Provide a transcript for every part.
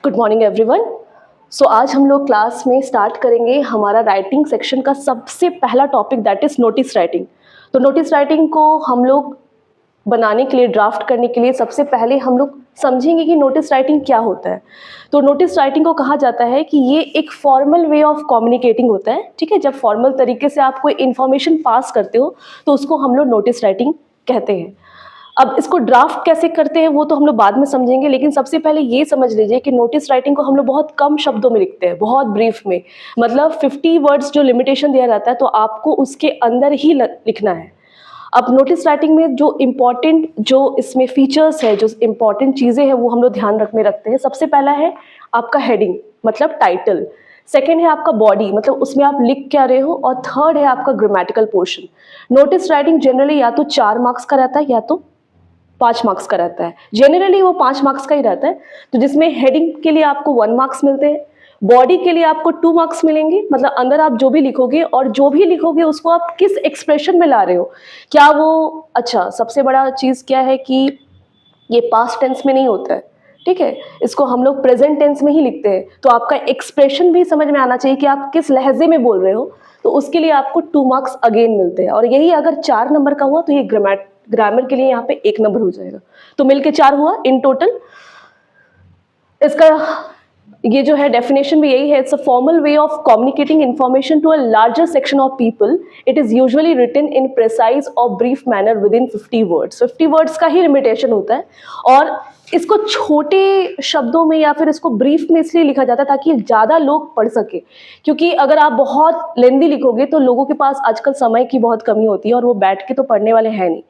Good morning everyone. सो आज हम लोग क्लास में स्टार्ट करेंगे हमारा राइटिंग सेक्शन का सबसे पहला topic, that is notice writing. तो नोटिस राइटिंग को हम लोग बनाने के लिए, ड्राफ्ट करने के लिए सबसे पहले हम लोग समझेंगे कि नोटिस राइटिंग क्या होता है। तो नोटिस राइटिंग को कहा जाता है कि ये एक फॉर्मल वे ऑफ कम्युनिकेटिंग होता है। ठीक है, जब फॉर्मल तरीके से आप कोई इन्फॉर्मेशन पास करते हो तो उसको हम लोग नोटिस राइटिंग कहते हैं। अब इसको ड्राफ्ट कैसे करते हैं वो तो हम लोग बाद में समझेंगे, लेकिन सबसे पहले ये समझ लीजिए कि नोटिस राइटिंग को हम लोग बहुत कम शब्दों में लिखते हैं, बहुत ब्रीफ में। मतलब 50 वर्ड्स जो लिमिटेशन दिया जाता है तो आपको उसके अंदर ही लिखना है। अब नोटिस राइटिंग में जो इम्पॉर्टेंट, जो इसमें फीचर्स है, जो इम्पॉर्टेंट चीज़ें हैं वो हम लोग ध्यान रखते हैं। सबसे पहला है आपका हेडिंग, मतलब टाइटल। सेकेंड है आपका बॉडी, मतलब उसमें आप लिख क्या रहे हो। और थर्ड है आपका grammatical portion. Notice writing generally या तो 4 मार्क्स का रहता है या तो 5 मार्क्स का रहता है। जनरली वो 5 मार्क्स का ही रहता है। तो जिसमें हेडिंग के लिए आपको 1 मार्क्स मिलते हैं, बॉडी के लिए आपको 2 मार्क्स मिलेंगे, मतलब अंदर आप जो भी लिखोगे, और जो भी लिखोगे उसको आप किस एक्सप्रेशन में ला रहे हो, क्या वो, अच्छा सबसे बड़ा चीज़ क्या है कि ये पास्ट टेंस में नहीं होता है। ठीक है, इसको हम लोग प्रेजेंट टेंस में ही लिखते हैं। तो आपका एक्सप्रेशन भी समझ में आना चाहिए कि आप किस लहजे में बोल रहे हो, तो उसके लिए आपको 2 मार्क्स अगेन मिलते हैं। और यही अगर 4 नंबर का हुआ तो ये ग्रामर के लिए यहाँ पे 1 नंबर हो जाएगा। तो मिलके 4 हुआ इन टोटल। इसका ये जो है डेफिनेशन भी यही है, it's a formal way of communicating information to a larger section of people. It is usually written in precise और brief manner within 50 words. 50 words का ही लिमिटेशन होता है, और इसको छोटे शब्दों में या फिर इसको ब्रीफ में इसलिए लिखा जाता है ताकि ज़्यादा लोग पढ़ सके। क्योंकि अगर आप बहुत लेंदी लिखोगे तो लोगों के पास आजकल समय की बहुत कमी होती है और वो बैठ के तो पढ़ने वाले हैं नहीं।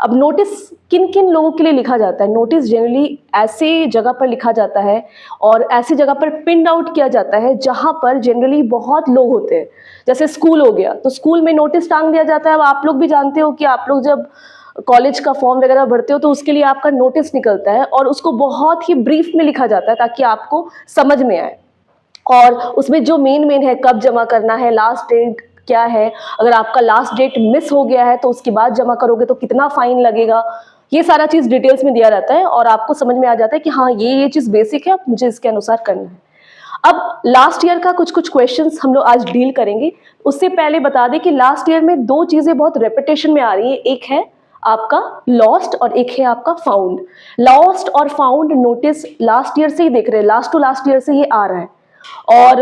अब नोटिस किन किन लोगों के लिए लिखा जाता है? नोटिस जनरली ऐसे जगह पर लिखा जाता है और ऐसी जगह पर पिन आउट किया जाता है जहां पर जनरली बहुत लोग होते हैं। जैसे स्कूल हो गया, तो स्कूल में नोटिस टांग दिया जाता है। अब आप लोग भी जानते हो कि आप लोग जब कॉलेज का फॉर्म वगैरह भरते हो तो उसके लिए आपका नोटिस निकलता है और उसको बहुत ही ब्रीफ में लिखा जाता है ताकि आपको समझ में आए। और उसमें जो मेन है, कब जमा करना है, लास्ट डेट क्या है, अगर आपका लास्ट डेट मिस हो गया है तो उसके बाद जमा करोगे तो कितना फाइन लगेगा, ये सारा चीज़ डिटेल्स में दिया रहता है और आपको समझ में आ जाता है कि हाँ ये चीज़ बेसिक है, मुझे इसके अनुसार करना है। अब लास्ट ईयर का कुछ क्वेश्चंस हम लोग आज डील करेंगे। उससे पहले बता दें कि लास्ट ईयर में 2 चीज़ें बहुत रेपिटेशन में आ रही है, एक है आपका लॉस्ट और एक है आपका फाउंड। लॉस्ट और फाउंड नोटिस लास्ट ईयर से ही देख रहे हैं, लास्ट टू लास्ट ईयर से ये आ रहा है। और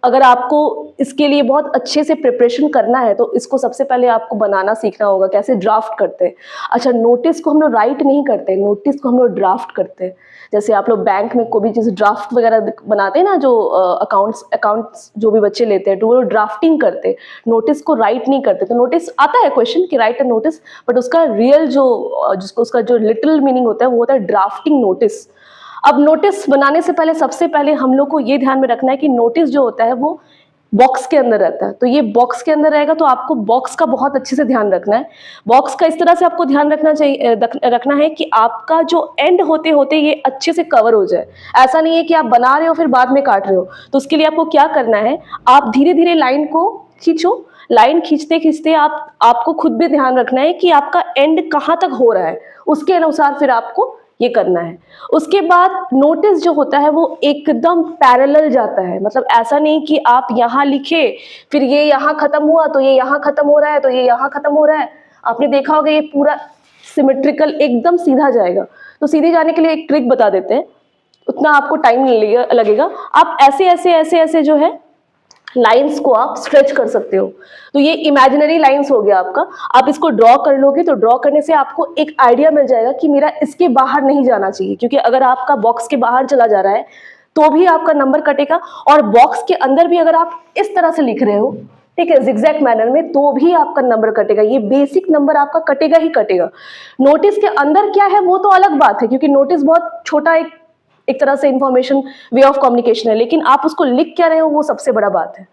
अगर आपको इसके लिए बहुत अच्छे से प्रिपरेशन करना है तो इसको सबसे पहले आपको बनाना सीखना होगा, कैसे ड्राफ्ट करते हैं। अच्छा, नोटिस को हम लोग राइट नहीं करते, नोटिस को हम लोग ड्राफ्ट करते हैं। जैसे आप लोग बैंक में कोई भी चीज़ ड्राफ्ट वगैरह बनाते हैं ना, जो अकाउंट्स जो भी बच्चे लेते हैं तो वो ड्राफ्टिंग करते हैं, नोटिस को राइट नहीं करते। तो नोटिस आता है क्वेश्चन कि राइट अ नोटिस, बट उसका रियल जो जिसको उसका जो लिटिल मीनिंग होता है वो होता है ड्राफ्टिंग नोटिस। अब नोटिस बनाने से पहले सबसे पहले हम लोग को ये ध्यान में रखना है कि नोटिस जो होता है वो बॉक्स के अंदर रहता है। तो ये बॉक्स के अंदर रहेगा तो आपको बॉक्स का बहुत अच्छे से ध्यान रखना है। बॉक्स का इस तरह से आपको ध्यान रखना चाहिए, रखना है कि आपका जो एंड होते होते ये अच्छे से कवर हो जाए। ऐसा नहीं है कि आप बना रहे हो फिर बाद में काट रहे हो। तो उसके लिए आपको क्या करना है, आप धीरे धीरे लाइन को खींचो। लाइन खींचते खींचते आपको खुद भी ध्यान रखना है कि आपका एंड कहाँ तक हो रहा है, उसके अनुसार फिर आपको ये करना है। उसके बाद नोटिस जो होता है वो एकदम पैरेलल जाता है, मतलब ऐसा नहीं कि आप यहाँ लिखे फिर ये यहाँ खत्म हुआ तो ये यहाँ खत्म हो रहा है तो ये यहाँ खत्म हो रहा है। आपने देखा होगा ये पूरा सिमेट्रिकल एकदम सीधा जाएगा। तो सीधे जाने के लिए एक ट्रिक बता देते हैं, उतना आपको टाइम लगेगा। आप ऐसे ऐसे ऐसे ऐसे जो है लाइंस को आप स्ट्रेच कर सकते हो। तो ये इमेजिनरी लाइंस हो गया आपका। आप इसको ड्रॉ कर लोगे तो ड्रॉ करने से आपको एक आइडिया मिल जाएगा कि मेरा इसके बाहर नहीं जाना चाहिए, क्योंकि अगर आपका बॉक्स के बाहर चला जा रहा है तो भी आपका नंबर कटेगा, और बॉक्स के अंदर भी अगर आप इस तरह से लिख रहे हो, ठीक है, जिगजैग मैनर में, तो भी आपका नंबर कटेगा। ये बेसिक नंबर आपका कटेगा ही कटेगा। नोटिस के अंदर क्या है वो तो अलग बात है, क्योंकि नोटिस बहुत छोटा एक तरह से इंफॉर्मेशन वे ऑफ कम्युनिकेशन है, लेकिन आप उसको लिख क्या रहे हो वो सबसे बड़ा बात है।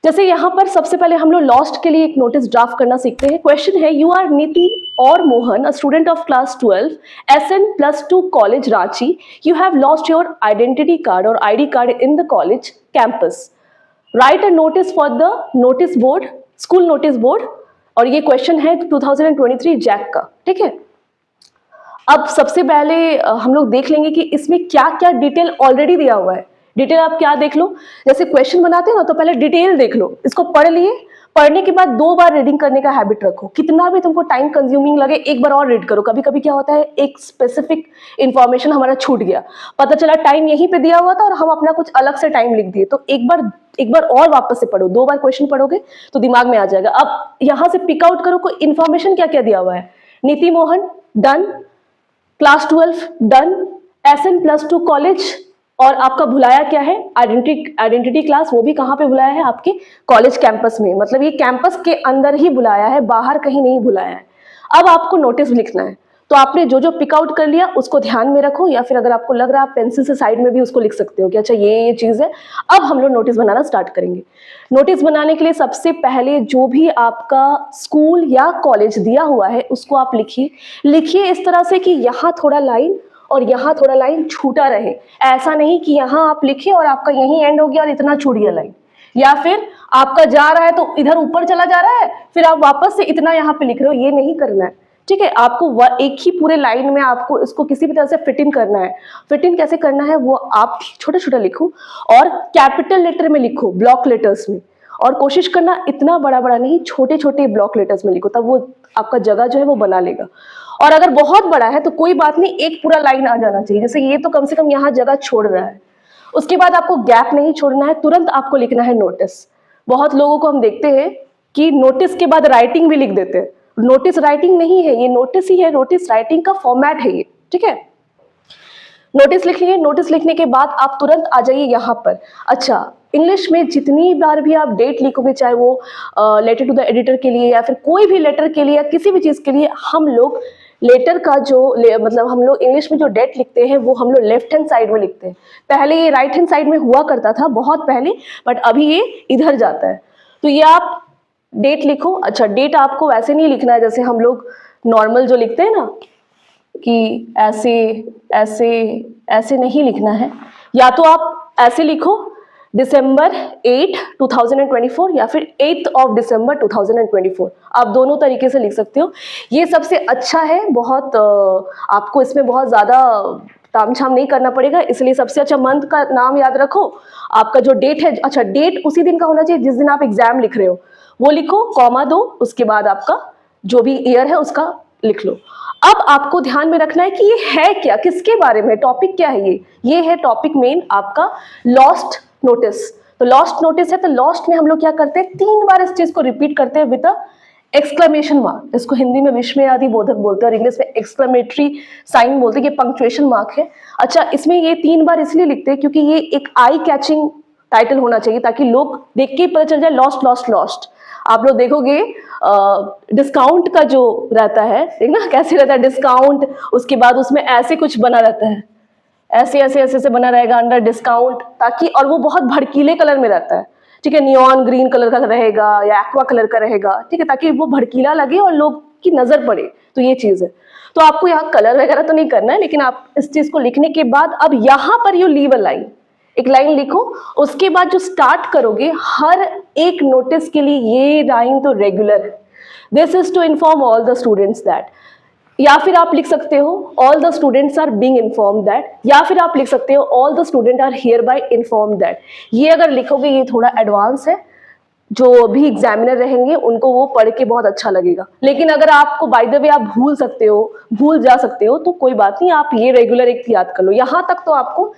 जैसे यहाँ पर सबसे पहले हम लोग लॉस्ट के लिए एक नोटिस ड्राफ्ट करना सीखते हैं। क्वेश्चन है, यू आर नीति और Mohan, a student of class 12 SN+2 college Ranchi. You have lost your identity card और ID card in the college campus. Right a notice for the notice board, school notice board. और ये question है 2023 Jack का, ठीक है। अब सबसे पहले हम लोग देख लेंगे कि इसमें क्या क्या डिटेल ऑलरेडी दिया हुआ है। डिटेल आप क्या देख लो, जैसे क्वेश्चन बनाते हो ना तो पहले डिटेल देख लो, इसको पढ़ लिए, पढ़ने के बाद 2 बार रीडिंग करने का हैबिट रखो। कितना भी तुमको टाइम कंज्यूमिंग लगे, एक बार और रीड करो। कभी कभी क्या होता है, एक स्पेसिफिक इंफॉर्मेशन हमारा छूट गया, पता चला टाइम यहीं पे दिया हुआ था और हम अपना कुछ अलग से टाइम लिख दिए, तो एक बार और वापस से पढ़ो। 2 बार क्वेश्चन पढ़ोगे तो दिमाग में आ जाएगा। अब यहाँ से पिक आउट करो कोई इन्फॉर्मेशन क्या क्या दिया हुआ है। नीति Mohan done, class 12 done, SN+2 college, और आपका भुलाया क्या है, आइडेंटिटी क्लास, वो भी कहाँ पे बुलाया है, आपके कॉलेज कैंपस में, मतलब ये कैंपस के अंदर ही बुलाया है, बाहर कहीं नहीं बुलाया है। अब आपको नोटिस लिखना है, तो आपने जो जो पिक आउट कर लिया उसको ध्यान में रखो, या फिर अगर आपको लग रहा है आप पेंसिल से साइड में भी उसको लिख सकते हो कि अच्छा ये चीज़ है। अब हम लोग नोटिस बनाना स्टार्ट करेंगे। नोटिस बनाने के लिए सबसे पहले जो भी आपका स्कूल या कॉलेज दिया हुआ है उसको आप लिखिए इस तरह से कि यहाँ थोड़ा लाइन और यहाँ थोड़ा लाइन छूटा रहे। ऐसा नहीं कि यहाँ आप लिखे और आपका यहीं एंड हो गया और इतना छूट गया लाइन, या फिर आपका जा रहा है तो इधर ऊपर चला जा रहा है फिर आप वापस से इतना यहाँ पे लिख रहे हो, ये नहीं करना है। ठीक है, आपको एक ही पूरे लाइन में आपको इसको किसी भी तरह से फिट इन करना है। फिट इन कैसे करना है वो आप छोटा छोटा लिखो और कैपिटल लेटर में लिखो, ब्लॉक लेटर्स में, और कोशिश करना इतना बड़ा बड़ा नहीं, छोटे छोटे ब्लॉक लेटर्स में लिखो, तब वो आपका जगह जो है वो बना लेगा। और अगर बहुत बड़ा है तो कोई बात नहीं, एक पूरा लाइन आ जाना चाहिए, जैसे ये तो कम से कम यहाँ जगह छोड़ रहा है। उसके बाद आपको गैप नहीं छोड़ना है, तुरंत आपको लिखना है नोटिस। बहुत लोगों को हम देखते हैं कि नोटिस के बाद राइटिंग भी लिख देते हैं। नोटिस राइटिंग नहीं है, ये नोटिस ही है, नोटिस राइटिंग का फॉर्मेट है ये। ठीक है, नोटिस लिख लिए। नोटिस लिखने के बाद आप तुरंत आ जाइए यहाँ पर। अच्छा, इंग्लिश में जितनी बार भी आप डेट लिखोगे, चाहे वो लेटर टू द एडिटर के लिए या फिर कोई भी लेटर के लिए या किसी भी चीज़ के लिए, हम लोग लेटर का जो मतलब हम लोग इंग्लिश में जो डेट लिखते हैं वो हम लोग लेफ्ट हैंड साइड में लिखते हैं। पहले ये राइट हैंड साइड में हुआ करता था बहुत पहले, बट अभी ये इधर जाता है। तो ये आप डेट लिखो। अच्छा, डेट आपको वैसे नहीं लिखना है जैसे हम लोग नॉर्मल जो लिखते हैं ना, कि ऐसे ऐसे ऐसे नहीं लिखना है। या तो आप ऐसे लिखो December 8, 2024 या फिर 8th of December 2024, आप दोनों तरीके से लिख सकते हो। ये सबसे अच्छा है, बहुत आपको इसमें बहुत ज़्यादा तामझाम नहीं करना पड़ेगा, इसलिए सबसे अच्छा मंथ का नाम याद रखो। आपका जो डेट है, अच्छा डेट उसी दिन का होना चाहिए जिस दिन आप एग्जाम लिख रहे हो, वो लिखो, कॉमा दो, उसके बाद आपका जो भी ईयर है उसका लिख लो। अब आपको ध्यान में रखना है कि ये है क्या, किसके बारे में, टॉपिक क्या है। ये है टॉपिक मेन आपका लॉस्ट नोटिस। तो लॉस्ट नोटिस है, तो लॉस्ट में हम लोग क्या करते हैं, 3 बार इस चीज को रिपीट करते हैं विद एक्सक्लेमेशन मार्क। इसको हिंदी में विस्मयादि बोधक बोलते हैं और इंग्लिश में एक्सक्लेमेटरी साइन बोलते हैं, ये पंक्चुएशन मार्क है। अच्छा, इसमें ये 3 बार इसलिए लिखते हैं क्योंकि ये एक आई कैचिंग टाइटल होना चाहिए, ताकि लोग देख के पता चल जाए लॉस्ट लॉस्ट लॉस्ट। आप लोग देखोगे डिस्काउंट का जो रहता है, देखना कैसे रहता है डिस्काउंट, उसके बाद उसमें ऐसे कुछ बना रहता है, ऐसे ऐसे ऐसे से बना रहेगा अंडर डिस्काउंट, ताकि, और वो बहुत भड़कीले कलर में रहता है। ठीक है, नियॉन ग्रीन कलर का रहेगा या एक्वा कलर का रहेगा। ठीक है, ताकि वो भड़कीला लगे और लोग की नजर पड़े, तो ये चीज है। तो आपको यहाँ कलर वगैरह तो नहीं करना है, लेकिन आप इस चीज को लिखने के बाद अब यहाँ पर यू लीव अ लाइन, एक लाइन लिखो। उसके बाद जो स्टार्ट करोगे हर एक नोटिस के लिए, ये लाइन तो रेगुलर है, this is to inform all the students that, या फिर आप लिख सकते हो all the students are being inform that, या फिर आप लिख सकते हो all the student are hereby inform that. ये अगर लिखोगे ये थोड़ा एडवांस है, जो भी एग्जामिनर रहेंगे उनको वो पढ़ के बहुत अच्छा लगेगा। लेकिन अगर आपको बाय द वे आप भूल सकते हो, भूल जा सकते हो, तो कोई बात नहीं, आप ये रेगुलर एक याद कर लो। यहां तक तो आपको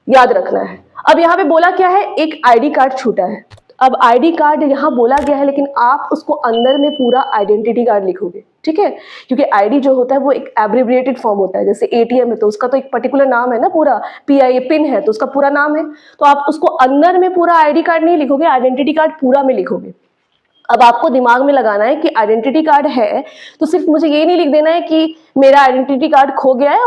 याद रखना है। अब यहाँ पे बोला क्या है, एक आईडी कार्ड छूटा है। अब आईडी कार्ड यहाँ बोला गया है, लेकिन आप उसको अंदर में पूरा आइडेंटिटी कार्ड लिखोगे। ठीक है, क्योंकि आईडी जो होता है वो एक एब्रिविएटेड फॉर्म होता है, जैसे एटीएम है तो उसका तो एक पर्टिकुलर नाम है ना, पूरा पीआई पिन है तो उसका पूरा नाम है, तो आप उसको अंदर में पूरा आईडी कार्ड नहीं लिखोगे, आइडेंटिटी कार्ड पूरा में लिखोगे। अब आपको दिमाग में लगाना है कि आइडेंटिटी कार्ड है तो सिर्फ मुझे ये नहीं लिख देना है कि मेरा आइडेंटिटी कार्ड खो गया है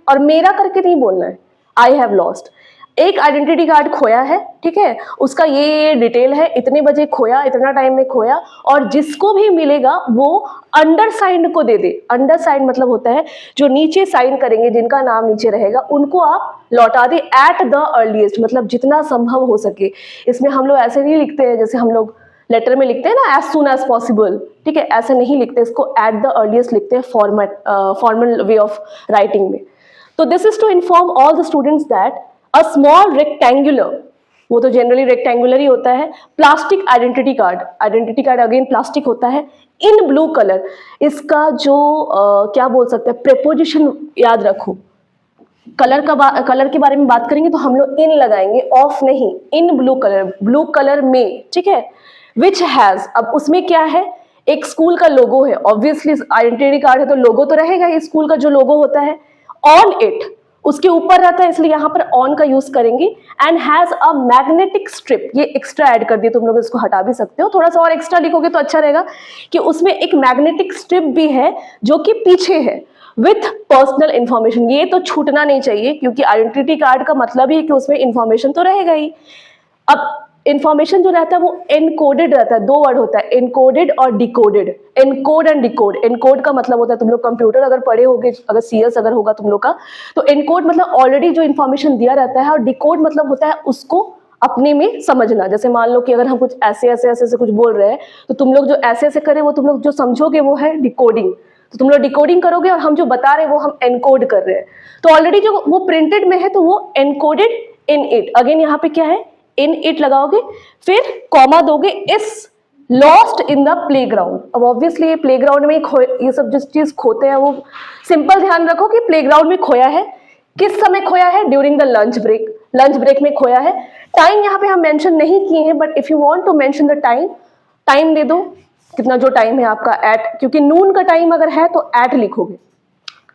और मेरा करके नहीं बोलना है, आई हैव लॉस्ट। एक आइडेंटिटी कार्ड खोया है, ठीक है, उसका ये डिटेल है, इतने बजे खोया, इतना टाइम में खोया, और जिसको भी मिलेगा वो अंडरसाइंड को दे दे। अंडरसाइंड मतलब होता है जो नीचे साइन करेंगे, जिनका नाम नीचे रहेगा उनको आप लौटा दे एट द अर्लीस्ट, मतलब जितना संभव हो सके। इसमें हम लोग ऐसे नहीं लिखते हैं जैसे हम लोग लेटर में लिखते हैं ना एज सून एज पॉसिबल, ठीक है, ऐसे नहीं लिखते, इसको एट द अर्लीस्ट लिखते हैं फॉर्मल वे ऑफ राइटिंग में। तो this is to inform all the students that a small rectangular, वो तो जनरली रेक्टेंगुलर ही होता है, plastic identity card again plastic होता है, इन ब्लू कलर, इसका जो क्या बोल सकते हैं प्रेपोजिशन याद रखो। कलर के बारे में बात करेंगे तो हम लोग इन लगाएंगे, ऑफ नहीं, इन ब्लू कलर में, ठीक है। विच हैज, अब उसमें क्या है, एक स्कूल का लोगो है, ऑब्वियसली आइडेंटिटी कार्ड है तो लोगो तो रहेगा ही, स्कूल का जो लोगो होता है। ऑन इट, उसके ऊपर रहता है, इसलिए यहां पर ऑन का यूज करेंगे। And has a magnetic strip, ये एक्स्ट्रा ऐड कर दिए, तुम लोग इसको हटा भी सकते हो, थोड़ा सा और एक्स्ट्रा लिखोगे तो अच्छा रहेगा कि उसमें एक मैग्नेटिक स्ट्रिप भी है जो कि पीछे है, विथ पर्सनल इंफॉर्मेशन। ये तो छूटना नहीं चाहिए क्योंकि आइडेंटिटी कार्ड का मतलब ही है कि उसमें इंफॉर्मेशन तो रहेगा ही। अब इंफॉर्मेशन जो रहता है वो एनकोडेड रहता है, दो वर्ड होता है, एनकोडेड और decoded. Encode and decode, encode का मतलब होता है, तुम लोग कंप्यूटर अगर पढ़े होगे, अगर सीएस अगर होगा तुम लोग का, तो एनकोड मतलब ऑलरेडी जो इन्फॉर्मेशन दिया रहता है, और डिकोड मतलब होता है उसको अपने में समझना। जैसे मान लो कि अगर हम कुछ ऐसे कुछ बोल रहे हैं तो तुम लोग जो ऐसे करे वो तुम लोग जो समझोगे वो है डिकोडिंग, तो तुम लोग डिकोडिंग करोगे और हम जो बता रहे हैं वो हम एनकोड कर रहे हैं। तो ऑलरेडी जो वो प्रिंटेड में है तो वो एनकोडेड इन इट, अगेन यहाँ पे क्या है, इन इट लगाओगे, फिर कॉमा दोगे, इस लॉस्ट इन द प्लेग्राउंड। अब ऑब्वियसली ये प्लेग्राउंड में ये सब जिस चीज खोते हैं वो सिंपल ध्यान रखो कि प्लेग्राउंड में खोया है, किस समय खोया है, ड्यूरिंग द लंच ब्रेक में खोया है। टाइम यहाँ पे हम मेंशन नहीं किए हैं, but if you want to mention the time दे दो, कितना जो टाइम है आपका एट, क्योंकि नून का टाइम अगर है तो एट लिखोगे,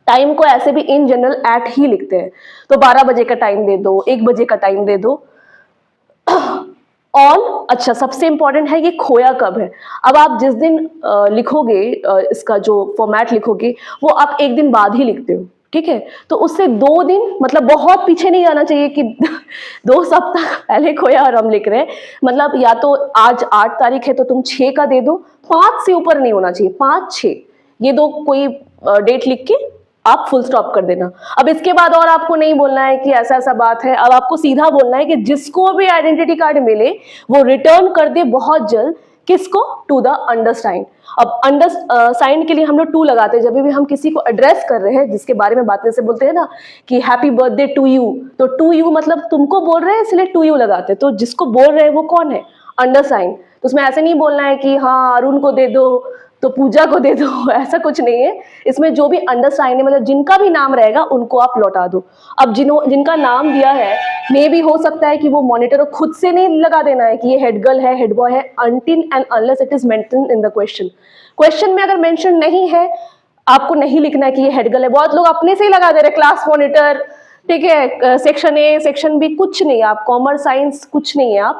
टाइम को ऐसे भी इन जनरल एट ही लिखते हैं, तो 12 बजे का टाइम दे दो, 1 बजे का टाइम दे दो। ऑन, अच्छा सबसे इंपॉर्टेंट है ये खोया कब है। अब आप जिस दिन लिखोगे इसका जो फॉर्मेट लिखोगे वो आप एक दिन बाद ही लिखते हो, ठीक है, तो उससे 2 दिन, मतलब बहुत पीछे नहीं जाना चाहिए कि 2 सप्ताह पहले खोया और हम लिख रहे हैं, मतलब या तो आज 8 तारीख है तो तुम 6 का दे दो, 5 से ऊपर नहीं होना चाहिए, 5 6 ये दो कोई डेट लिख के आप फुल स्टॉप कर देना। अब इसके बाद और आपको नहीं बोलना है कि ऐसा ऐसा बात है, अब आपको सीधा बोलना है कि जिसको भी आइडेंटिटी कार्ड मिले वो रिटर्न कर दे बहुत जल्द, किसको, टू द अंडरसाइंड। अब अंडरसाइंड के लिए हम लोग टू लगाते हैं जब भी हम किसी को एड्रेस कर रहे हैं, जिसके बारे में बातें से बोलते हैं ना कि हैप्पी बर्थडे टू यू, तो टू यू मतलब तुमको बोल रहे हैं इसलिए टू यू लगाते हैं, तो जिसको बोल रहे हैं वो कौन है, अंडरसाइंड। तो उसमें ऐसे नहीं बोलना है कि हाँ अरुण को दे दो तो पूजा को दे दो, ऐसा कुछ नहीं है। इसमें जो भी अंडरसाइंड है, मतलब जिनका भी नाम रहेगा उनको आप लौटा दो। अब जिनका नाम दिया है मे भी हो सकता है कि वो मॉनिटर खुद से नहीं लगा देना है कि ये हेड गर्ल है, हेड बॉय है, until and unless it is mentioned in the question में अगर मेंशन नहीं है आपको नहीं लिखना है कि ये हेड गर्ल है। बहुत लोग अपने से ही लगा दे रहे क्लास मॉनिटर, ठीक है, सेक्शन ए सेक्शन बी, कुछ नहीं, आप कॉमर्स साइंस कुछ नहीं है,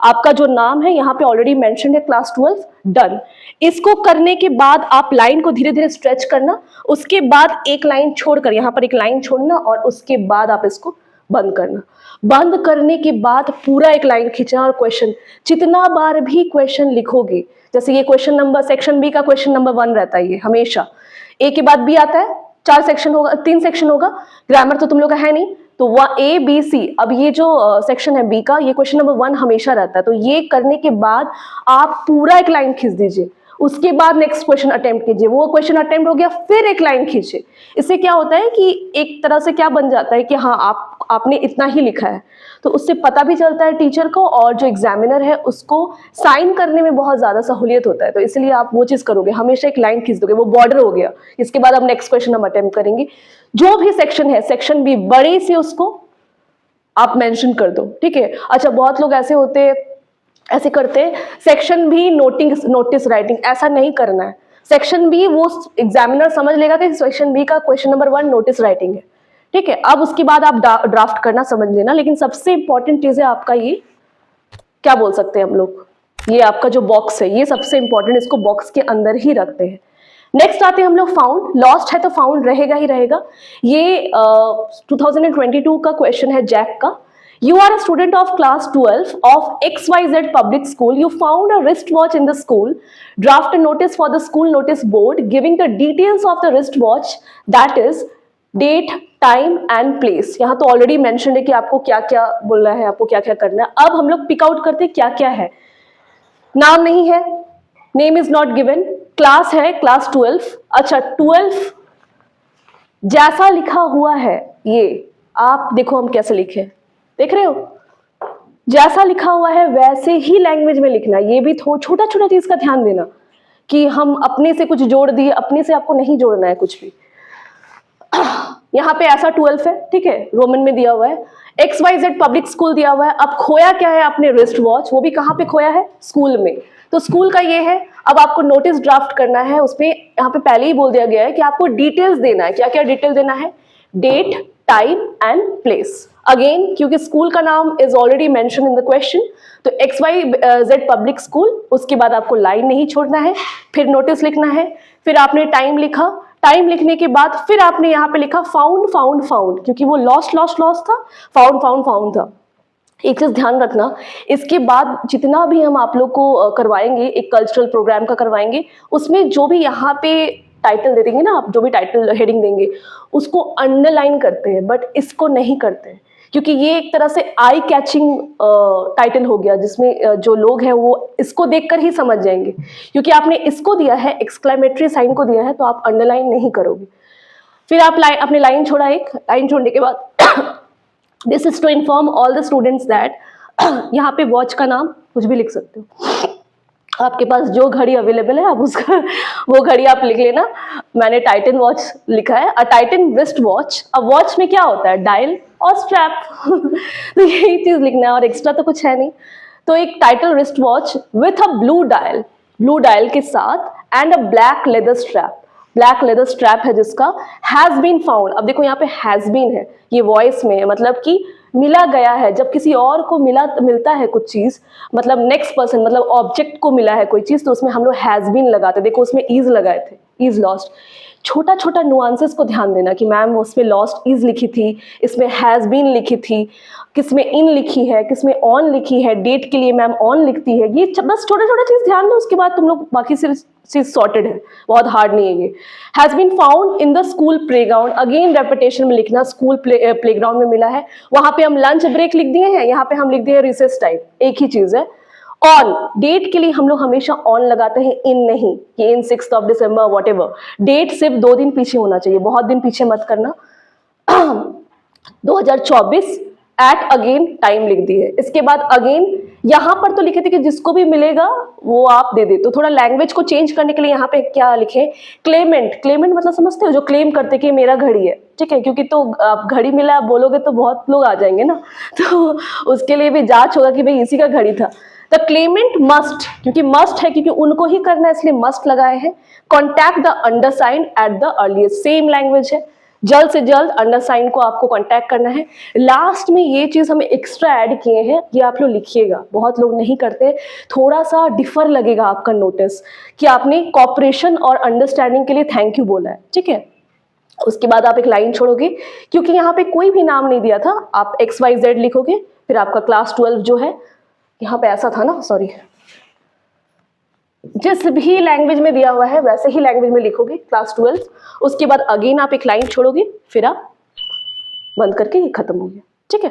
आपका जो नाम है यहाँ पे ऑलरेडी मेंशन है क्लास 12, डन। इसको करने के बाद आप लाइन को धीरे धीरे स्ट्रेच करना, उसके बाद एक लाइन छोड़कर यहाँ पर एक लाइन छोड़ना और उसके बाद आप इसको बंद करना। बंद करने के बाद पूरा एक लाइन खींचना और क्वेश्चन, जितना बार भी क्वेश्चन लिखोगे, जैसे ये क्वेश्चन नंबर सेक्शन बी का क्वेश्चन नंबर 1 रहता है, ये हमेशा ए के बाद बी आता है, 4 सेक्शन होगा, 3 सेक्शन होगा, ग्रामर तो तुम लोग का है नहीं, तो वह ए बी सी, अब ये जो सेक्शन है बी का, ये क्वेश्चन नंबर 1 हमेशा रहता है। तो ये करने के बाद आप पूरा एक लाइन खींच दीजिए, उसके बाद नेक्स्ट क्वेश्चन अटेम्प्ट कीजिए, वो क्वेश्चन अटेम्प्ट हो गया फिर एक लाइन खींचिए। इससे क्या होता है कि एक तरह से क्या बन जाता है कि हाँ आपने इतना ही लिखा है, तो उससे पता भी चलता है टीचर को और जो एग्जामिनर है उसको साइन करने में बहुत ज्यादा सहूलियत होता है। तो इसलिए आप वो चीज करोगे, हमेशा एक लाइन खींच दोगे, वो बॉर्डर हो गया। इसके बाद अब नेक्स्ट क्वेश्चन हम अटेम्प्ट करेंगे, जो भी सेक्शन है सेक्शन बी बड़े से उसको आप मेंशन कर दो, ठीक है। अच्छा बहुत लोग ऐसे करते हैं सेक्शन भी नोटिस राइटिंग, ऐसा नहीं करना है। सेक्शन बी वो एग्जामिनर समझ लेगा कि सेक्शन बी का क्वेश्चन नंबर 1 नोटिस राइटिंग है, ठीक है। अब उसके बाद आप ड्राफ्ट करना समझ लेना, लेकिन सबसे इंपॉर्टेंट चीज है आपका ये क्या बोल सकते हैं हम लोग, ये आपका जो बॉक्स है ये सबसे इंपॉर्टेंट, इसको बॉक्स के अंदर ही रखते हैं। नेक्स्ट आते हैं हम लोग फाउंड, लॉस्ट है तो फाउंड रहेगा ही रहेगा। ये 2022 का क्वेश्चन है जैक का। You are a student of class 12 of XYZ public school. You found a wristwatch in the school. Draft a notice for the school notice board giving the details of the wristwatch, that is date, time and place. यहाँ तो already mention है कि आपको क्या क्या बोलना है, आपको क्या क्या करना है। अब हम लोग पिक आउट करते हैं क्या क्या है। नाम नहीं है, name is not given, class है क्लास 12। अच्छा 12 जैसा लिखा हुआ है, ये आप देखो हम कैसे लिखे, देख रहे हो, जैसा लिखा हुआ है वैसे ही लैंग्वेज में लिखना। ये भी छोटा छोटा चीज का ध्यान देना कि हम अपने से कुछ जोड़ दिए, अपने से आपको नहीं जोड़ना है कुछ भी। यहाँ पे ऐसा 12 है, ठीक है, रोमन में दिया हुआ है, XYZ पब्लिक स्कूल दिया हुआ है। अब खोया क्या है आपने, रिस्ट वॉच, वो भी कहाँ पे खोया है, स्कूल में। तो स्कूल का ये है। अब आपको नोटिस ड्राफ्ट करना है, उसमें यहाँ पे पहले ही बोल दिया गया है कि आपको डिटेल्स देना है। क्या क्या डिटेल देना है, date, time and place. Again क्योंकि स्कूल का नाम is already mention in the question, तो XYZ पब्लिक स्कूल, उसके बाद आपको लाइन नहीं छोड़ना है, फिर नोटिस लिखना है, फिर आपने टाइम लिखा, टाइम लिखने के बाद फिर आपने यहाँ पे लिखा फाउंड फाउंड फाउंड, क्योंकि वो लॉस्ट लॉस्ट लॉस्ट था, फाउंड फाउंड फाउंड था। एक चीज ध्यान रखना, इसके बाद जितना भी हम आप लोग को करवाएंगे, एक कल्चरल प्रोग्राम का करवाएंगे, उसमें जो भी यहाँ पे टाइटल दे देंगे ना आप, जो भी टाइटल हेडिंग देंगे उसको अंडरलाइन करते हैं, बट इसको नहीं करते हैं, क्योंकि ये एक तरह से आई कैचिंग टाइटल हो गया, जिसमें जो लोग हैं वो इसको देखकर ही समझ जाएंगे। क्योंकि आपने इसको दिया है, एक्सक्लेमेटरी साइन को दिया है, तो आप अंडरलाइन नहीं करोगे। फिर आप अपने लाइन छोड़ा, एक लाइन छोड़ने के बाद this is to inform all the students that, यहाँ पे वॉच का नाम कुछ भी लिख सकते हो, आपके पास जो घड़ी अवेलेबल है आप उसका वो घड़ी आप लिख लेना। मैंने टाइटन वॉच लिखा है, अ टाइटन रिस्ट वॉच। अब वॉच में क्या होता है, डायल और स्ट्रैप तो यही चीज लिखना है, और एक्स्ट्रा तो कुछ है नहीं। तो एक Titan wrist watch with a blue dial के साथ, and a black leather strap, black leather strap है जिसका, हैज बीन फाउंड। अब देखो यहाँ पे हैज बीन है, ये वॉइस में है, मतलब कि मिला गया है। जब किसी और को मिलता है कुछ चीज, मतलब नेक्स्ट पर्सन, मतलब ऑब्जेक्ट को मिला है कोई चीज, तो उसमें हम लोग हैज बीन लगाते। देखो उसमें इज लगाए थे, इज लॉस्ट। छोटा छोटा नुआंसेस को ध्यान देना कि मैम उसमें लॉस्ट इज लिखी थी, इसमें हैज बीन लिखी थी, किसमें इन लिखी है, किसमें ऑन लिखी है, डेट के लिए मैम ऑन लिखती है। ये बस छोटा छोटा चीज ध्यान दो, उसके बाद तुम लोग बाकी से चीज सॉर्टेड है, बहुत हार्ड नहीं है ये। Has been found in the school playground, again repetition में लिखना, स्कूल प्लेग्राउंड में मिला है। वहां पे हम लंच ब्रेक लिख दिए हैं, यहाँ पे हम लिख दिए रिसेस टाइम, एक ही चीज है। ऑन, डेट के लिए हम लोग हमेशा ऑन लगाते हैं, इन नहीं, कि इन 6 दिसंबर वॉट। डेट सिर्फ 2 दिन पीछे होना चाहिए, बहुत दिन पीछे मत करना। 2024 एट अगेन टाइम लिख दिए। इसके बाद अगेन, यहां पर तो लिखे थे कि जिसको भी मिलेगा वो आप दे दे, तो थोड़ा लैंग्वेज को चेंज करने के लिए यहाँ पे क्या लिखे, क्लेमेंट। क्लेमेंट मतलब समझते हो, जो क्लेम करते कि मेरा घड़ी है, ठीक है, क्योंकि तो आप घड़ी मिला आप बोलोगे तो बहुत लोग आ जाएंगे ना, तो उसके लिए भी जांच होगा कि भाई इसी का घड़ी था। द क्लेमेंट मस्ट, क्योंकि मस्ट है, क्योंकि उनको ही करना है इसलिए मस्ट लगाए हैं। Contact the undersigned at the earliest, same language है, जल्द से जल्द अंडरसाइन को आपको कांटेक्ट करना है। लास्ट में ये चीज हमें एक्स्ट्रा ऐड किए हैं, ये आप लोग लिखिएगा, बहुत लोग नहीं करते, थोड़ा सा डिफर लगेगा आपका नोटिस कि आपने कॉपरेशन और अंडरस्टैंडिंग के लिए थैंक यू बोला है, ठीक है। उसके बाद आप एक लाइन छोड़ोगे, क्योंकि यहाँ पे कोई भी नाम नहीं दिया था, आप XYZ लिखोगे, फिर आपका क्लास 12 जो है, यहाँ पे ऐसा था ना, सॉरी, जिस भी लैंग्वेज में दिया हुआ है वैसे ही लैंग्वेज में लिखोगे, क्लास 12। उसके बाद अगेन आप एक लाइन छोड़ोगे, फिर आप बंद करके ये खत्म हो गया, ठीक है।